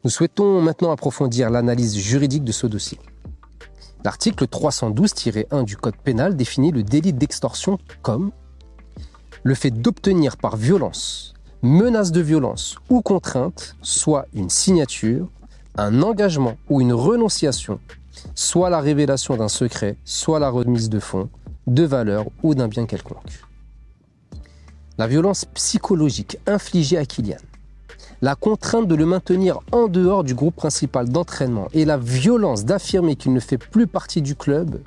Nous souhaitons maintenant approfondir l'analyse juridique de ce dossier. L'article 312-1 du Code pénal définit le délit d'extorsion comme le fait d'obtenir par violence, menace de violence ou contrainte, soit une signature, un engagement ou une renonciation, soit la révélation d'un secret, soit la remise de fonds, de valeur ou d'un bien quelconque. La violence psychologique infligée à Kylian, la contrainte de le maintenir en dehors du groupe principal d'entraînement et la violence d'affirmer qu'il ne fait plus partie du club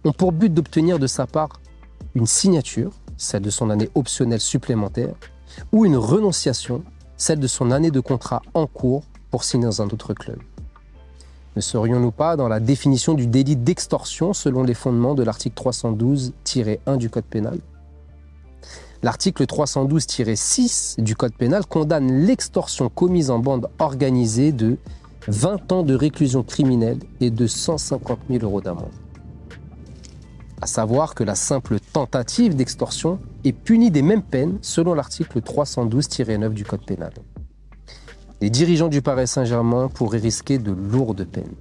ont pour but d'obtenir de sa part une signature, celle de son année optionnelle supplémentaire, ou une renonciation, celle de son année de contrat en cours pour signer dans un autre club. Ne serions-nous pas dans la définition du délit d'extorsion selon les fondements de l'article 312-1 du Code pénal ? L'article 312-6 du Code pénal condamne l'extorsion commise en bande organisée de 20 ans de réclusion criminelle et de 150 000 € d'amende. À savoir que la simple tentative d'extorsion est punie des mêmes peines selon l'article 312-9 du Code pénal. Les dirigeants du Paris Saint-Germain pourraient risquer de lourdes peines.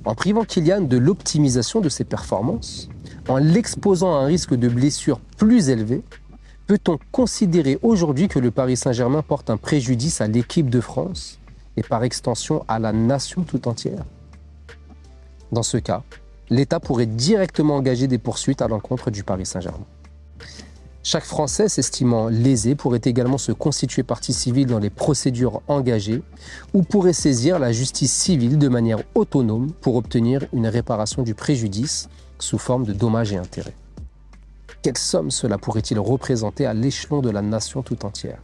En privant Kylian de l'optimisation de ses performances, en l'exposant à un risque de blessure plus élevé, peut-on considérer aujourd'hui que le Paris Saint-Germain porte un préjudice à l'équipe de France et par extension à la nation tout entière ? Dans ce cas, l'État pourrait directement engager des poursuites à l'encontre du Paris Saint-Germain. Chaque Français s'estimant lésé pourrait également se constituer partie civile dans les procédures engagées ou pourrait saisir la justice civile de manière autonome pour obtenir une réparation du préjudice sous forme de dommages et intérêts. Quelle somme cela pourrait-il représenter à l'échelon de la nation tout entière ?